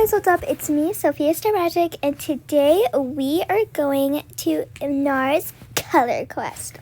guys, what's up? It's me, Sophia Star Magic, and today we are going to NARS Color Quest.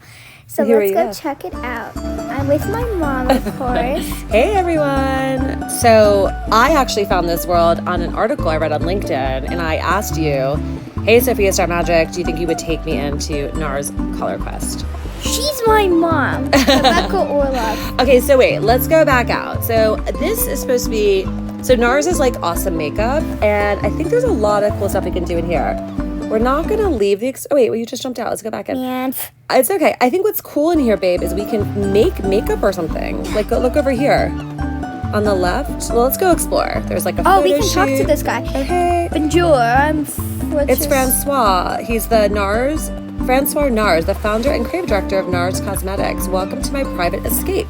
So let's go check it out. I'm with my mom, of course. Hey everyone! So I actually found this world on an article I read on LinkedIn, and I asked you, hey Sophia Star Magic, do you think you would take me into NARS Color Quest? She's my mom, Rebecca Orlov. Okay, so wait, let's go back out. So this is supposed to be, so NARS is like awesome makeup, and I think there's a lot of cool stuff we can do in here. We're not gonna leave the, oh wait, well you just jumped out, let's go back in. And it's okay. I think what's cool in here, babe, is we can make makeup or something. Like, go look over here. On the left, well, let's go explore. There's like a photo we can shoot. Talk to this guy. Okay. Bonjour, It's Francois. He's the Francois NARS, the founder and creative director of NARS Cosmetics. Welcome to my private escape.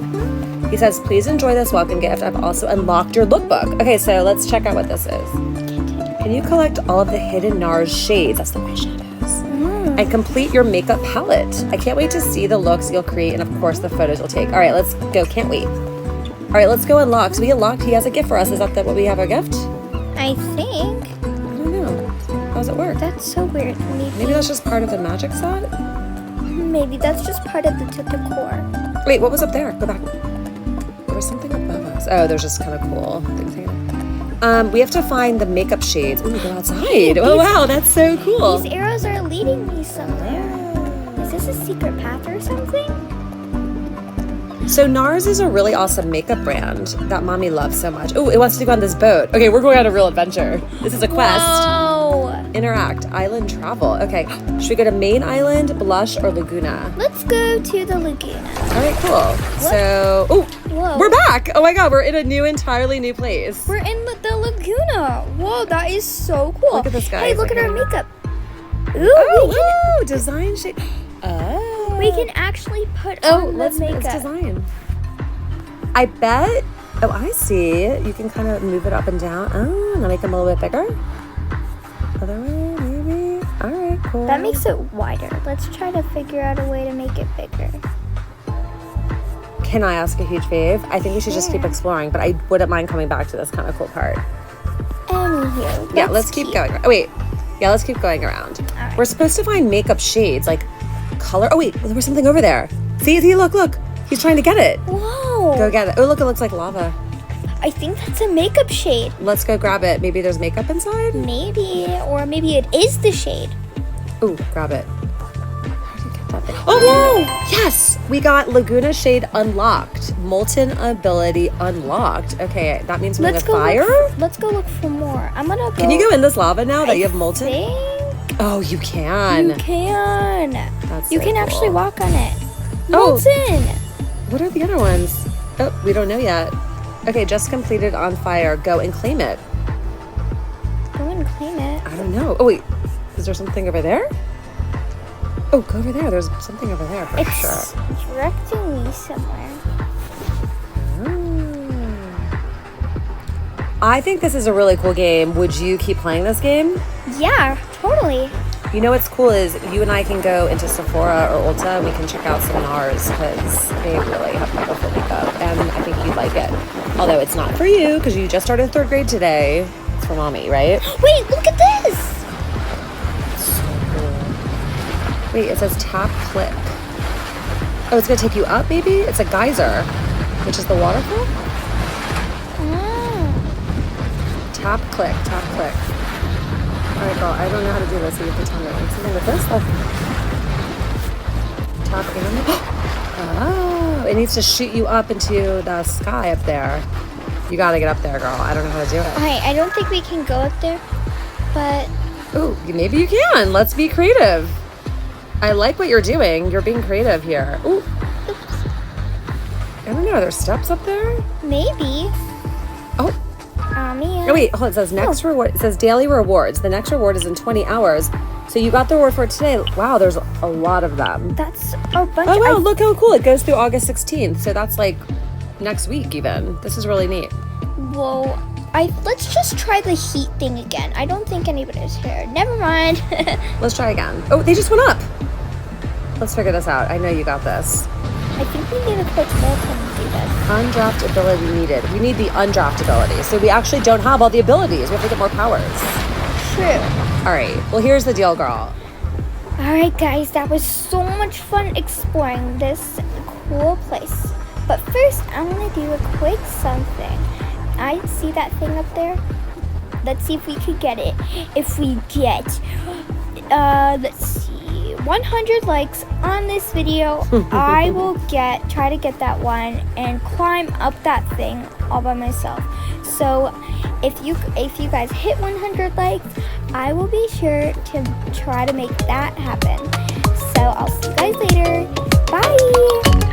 He says, please enjoy this welcome gift. I've also unlocked your lookbook. Okay, so let's check out what this is. Can you collect all of the hidden NARS shades? That's the eyeshadows. And complete your makeup palette. I can't wait to see the looks you'll create and, of course, the photos you'll take. All right, let's go. Can't wait. All right, let's go unlock. So we unlocked. He has a gift for us. Is that what we have our gift? I think. I don't know. How does it work? That's so weird. Maybe that's just part of the magic set? Maybe that's just part of the decor. Wait, what was up there? Go back. There was something above us. Oh, there's just kind of cool things hanging. We have to find the makeup shades. Ooh, go outside. Oh, wow, that's so cool. These arrows are leading me somewhere. Is this a secret path or something? So NARS is a really awesome makeup brand that mommy loves so much. Oh, it wants to go on this boat. Okay, we're going on a real adventure. This is a quest. Whoa. Interact, island travel. Okay, should we go to main island, blush, or Laguna? Let's go to the Laguna. All right, cool. What? So, Whoa. We're back. Oh my God, we're in a entirely new place. We're in the Laguna. Whoa, that is so cool. Look at this guy. Hey, look at our makeup. Ooh, design shade. Oh. We can actually put on the makeup. Let's design. I bet. Oh, I see. You can kind of move it up and down. Oh, and make them a little bit bigger. Other way, maybe. All right, cool. That makes it wider. Let's try to figure out a way to make it bigger. Can I ask a huge fave? I think we should just keep exploring, but I wouldn't mind coming back to this kind of cool part. Anywho, let's keep going. Oh, wait. Yeah, let's keep going around. Right. We're supposed to find makeup shades, like color. Oh, wait, there was something over there. See, look. He's trying to get it. Whoa. Go get it. Oh, look, it looks like lava. I think that's a makeup shade. Let's go grab it. Maybe there's makeup inside? Maybe. Or maybe it is the shade. Ooh, grab it. How do you get that thing? Oh, whoa! Yes! We got Laguna Shade unlocked. Molten ability unlocked. Okay, that means we're in the fire? Let's go look for more. I'm gonna go. Can you go in this lava now that you have molten? Think Oh, you can. you can. That's You so can cool. actually walk on it. Oh. Molten. What are the other ones? Oh, we don't know yet. Okay, just completed on fire. Go and claim it. Go and claim it. I don't know. Oh, wait. Is there something over there? Oh, go over there. There's something over there for sure. It's directing me somewhere. I think this is a really cool game. Would you keep playing this game? Yeah, totally. You know what's cool is you and I can go into Sephora or Ulta and we can check out some NARS because they really have beautiful makeup and I think you'd like it. Although it's not for you because you just started 3rd grade today. It's for mommy, right? Wait, look at this. So cool. Wait, it says tap click. Oh, it's gonna take you up maybe? It's a geyser, which is the waterfall? Tap click, tap click. All right, girl, I don't know how to do this, so you have to tell me. Something with this? Oh. Tap animal. Oh, it needs to shoot you up into the sky up there. You gotta get up there, girl. I don't know how to do it. I don't think we can go up there, but... Ooh, maybe you can. Let's be creative. I like what you're doing. You're being creative here. Ooh. Oops. I don't know. Are there steps up there? Maybe. Oh. Man. Oh, wait. Hold on. It says next reward. It says daily rewards. The next reward is in 20 hours. So you got the reward for today. Wow, there's a lot of them. That's a bunch. Oh, wow. Look how cool. It goes through August 16th. So that's like next week even. This is really neat. Whoa. Let's just try the heat thing again. I don't think anybody's here. Never mind. Let's try again. Oh, they just went up. Let's figure this out. I know you got this. I think we need to put more to do this. Undraft ability needed. We need the undraft ability. So we actually don't have all the abilities. We have to get more powers. True. All right. Well, here's the deal, girl. All right, guys. That was so much fun exploring this cool place. But first, I'm going to do a quick something. I see that thing up there. Let's see if we could get it. If we get, let's see, 100 likes on this video, I will try to get that one and climb up that thing all by myself. So if you guys hit 100 likes, I will be sure to try to make that happen. So I'll see you guys later. Bye.